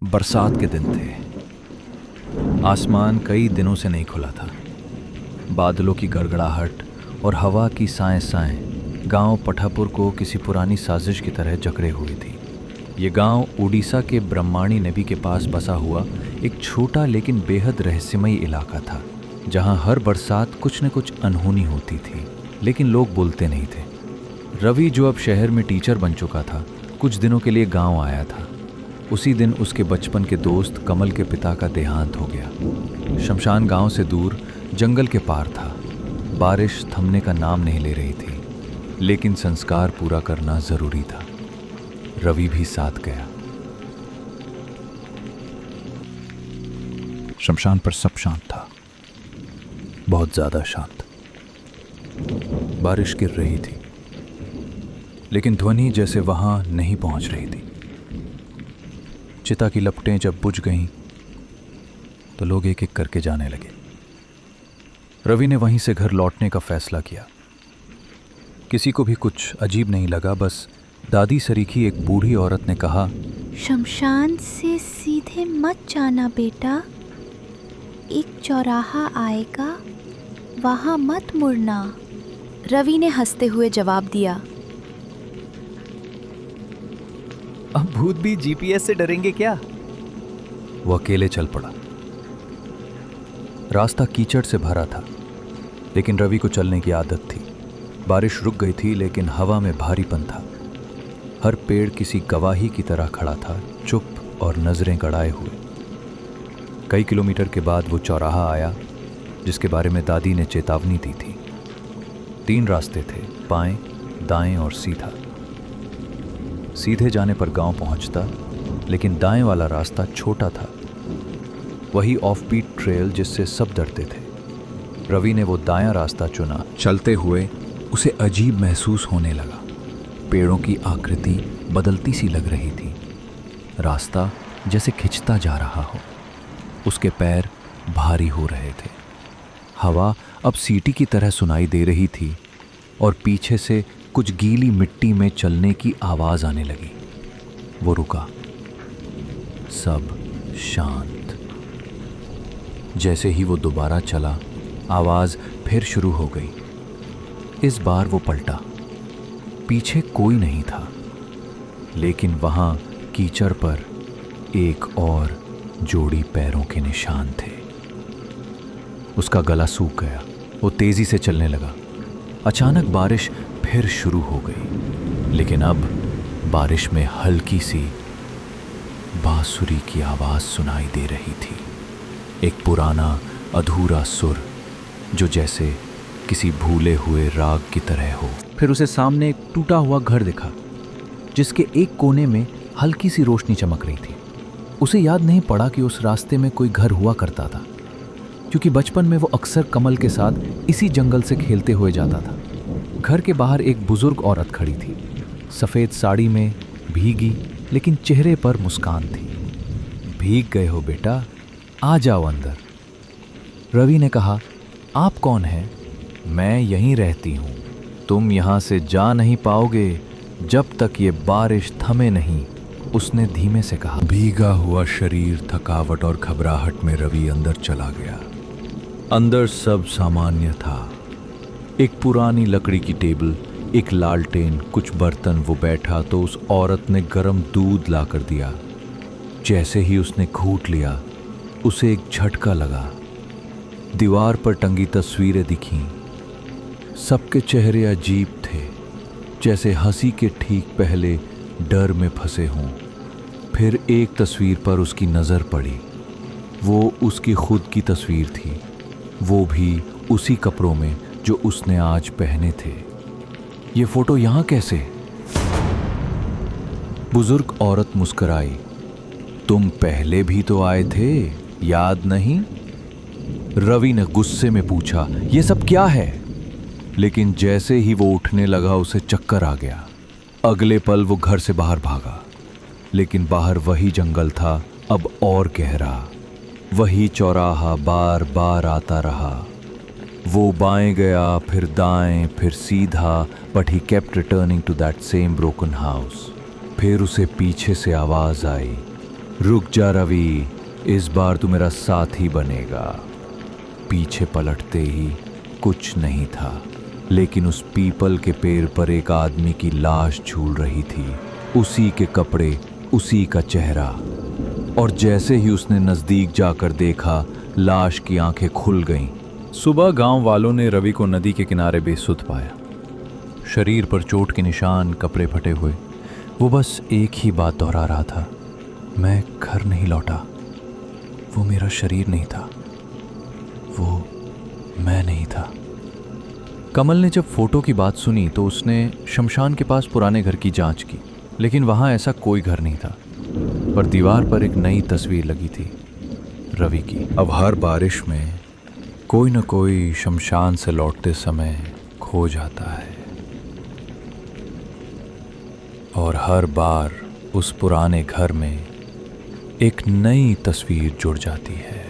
बरसात के दिन थे। आसमान कई दिनों से नहीं खुला था। बादलों की गड़गड़ाहट और हवा की साएं साएं गांव पठापुर को किसी पुरानी साजिश की तरह जकड़े हुई थी। ये गांव उड़ीसा के ब्रह्माणी नदी के पास बसा हुआ एक छोटा लेकिन बेहद रहस्यमयी इलाका था, जहां हर बरसात कुछ न कुछ अनहोनी होती थी, लेकिन लोग बोलते नहीं थे। रवि, जो अब शहर में टीचर बन चुका था, कुछ दिनों के लिए गांव आया था। उसी दिन उसके बचपन के दोस्त कमल के पिता का देहांत हो गया। शमशान गांव से दूर जंगल के पार था। बारिश थमने का नाम नहीं ले रही थी, लेकिन संस्कार पूरा करना जरूरी था। रवि भी साथ गया। शमशान पर सब शांत था, बहुत ज्यादा शांत। बारिश गिर रही थी, लेकिन ध्वनि जैसे वहां नहीं पहुंच रही थी। चिता की लपटें जब बुझ गईं, तो लोग एक एक करके जाने लगे। रवि ने वहीं से घर लौटने का फैसला किया। किसी को भी कुछ अजीब नहीं लगा, बस दादी सरीखी एक बूढ़ी औरत ने कहा, शमशान से सीधे मत जाना बेटा, एक चौराहा आएगा, वहां मत मुड़ना। रवि ने हंसते हुए जवाब दिया, अब भूत भी जीपीएस से डरेंगे क्या? वो अकेले चल पड़ा। रास्ता कीचड़ से भरा था, लेकिन रवि को चलने की आदत थी। बारिश रुक गई थी, लेकिन हवा में भारीपन था। हर पेड़ किसी गवाही की तरह खड़ा था, चुप और नजरें गड़ाए हुए। कई किलोमीटर के बाद वो चौराहा आया, जिसके बारे में दादी ने चेतावनी दी थी। 3 रास्ते थे, बाएं, दाएं और सीधा। सीधे जाने पर गांव पहुंचता, लेकिन दाएं वाला रास्ता छोटा था, वही ऑफबीट ट्रेल जिससे सब डरते थे। रवि ने वो दायां रास्ता चुना। चलते हुए उसे अजीब महसूस होने लगा। पेड़ों की आकृति बदलती सी लग रही थी। रास्ता जैसे खिंचता जा रहा हो। उसके पैर भारी हो रहे थे। हवा अब सीटी की तरह सुनाई दे रही थी और पीछे से कुछ गीली मिट्टी में चलने की आवाज आने लगी। वो रुका। सब शांत। जैसे ही वो दोबारा चला, आवाज फिर शुरू हो गई। इस बार वो पलटा। पीछे कोई नहीं था, लेकिन वहां कीचड़ पर एक और जोड़ी पैरों के निशान थे। उसका गला सूख गया। वो तेजी से चलने लगा। अचानक बारिश फिर शुरू हो गई, लेकिन अब बारिश में हल्की सी बांसुरी की आवाज सुनाई दे रही थी। एक पुराना अधूरा सुर, जो जैसे किसी भूले हुए राग की तरह हो। फिर उसे सामने एक टूटा हुआ घर दिखा, जिसके एक कोने में हल्की सी रोशनी चमक रही थी। उसे याद नहीं पड़ा कि उस रास्ते में कोई घर हुआ करता था, क्योंकि बचपन में वो अक्सर कमल के साथ इसी जंगल से खेलते हुए जाता था। घर के बाहर एक बुजुर्ग औरत खड़ी थी, सफेद साड़ी में, भीगी, लेकिन चेहरे पर मुस्कान थी। भीग गए हो बेटा, आ जाओ अंदर। रवि ने कहा, आप कौन हैं? मैं यहीं रहती हूँ। तुम यहाँ से जा नहीं पाओगे जब तक ये बारिश थमे नहीं, उसने धीमे से कहा। भीगा हुआ शरीर, थकावट और घबराहट में रवि अंदर चला गया। अंदर सब सामान्य था। एक पुरानी लकड़ी की टेबल, एक लालटेन, कुछ बर्तन। वो बैठा तो उस औरत ने गर्म दूध लाकर दिया। जैसे ही उसने घूंट लिया, उसे एक झटका लगा। दीवार पर टंगी तस्वीरें दिखीं। सबके चेहरे अजीब थे, जैसे हंसी के ठीक पहले डर में फंसे हों। फिर एक तस्वीर पर उसकी नज़र पड़ी। वो उसकी खुद की तस्वीर थी, वो भी उसी कपड़ों में जो उसने आज पहने थे। ये फोटो यहां कैसे? बुजुर्ग औरत मुस्कुराई। तुम पहले भी तो आए थे, याद नहीं? रवि ने गुस्से में पूछा, ये सब क्या है? लेकिन जैसे ही वो उठने लगा, उसे चक्कर आ गया। अगले पल वो घर से बाहर भागा, लेकिन बाहर वही जंगल था, अब और गहरा। वही चौराहा बार बार आता रहा। वो बाएं गया, फिर दाएं, फिर सीधा, but he kept returning to that same broken house. फिर उसे पीछे से आवाज आई, रुक जा रवि, इस बार तू मेरा साथी बनेगा। पीछे पलटते ही कुछ नहीं था, लेकिन उस पीपल के पेड़ पर एक आदमी की लाश झूल रही थी। उसी के कपड़े, उसी का चेहरा। और जैसे ही उसने नजदीक जाकर देखा, लाश की आंखें खुल गईं। सुबह गांव वालों ने रवि को नदी के किनारे बेसुध पाया, शरीर पर चोट के निशान, कपड़े फटे हुए। वो बस एक ही बात दोहरा रहा था, मैं घर नहीं लौटा। वो मेरा शरीर नहीं था, वो मैं नहीं था। कमल ने जब फोटो की बात सुनी तो उसने शमशान के पास पुराने घर की जांच की, लेकिन वहां ऐसा कोई घर नहीं था। पर दीवार पर एक नई तस्वीर लगी थी, रवि की। अब हर बारिश में कोई न कोई शमशान से लौटते समय खो जाता है, और हर बार उस पुराने घर में एक नई तस्वीर जुड़ जाती है।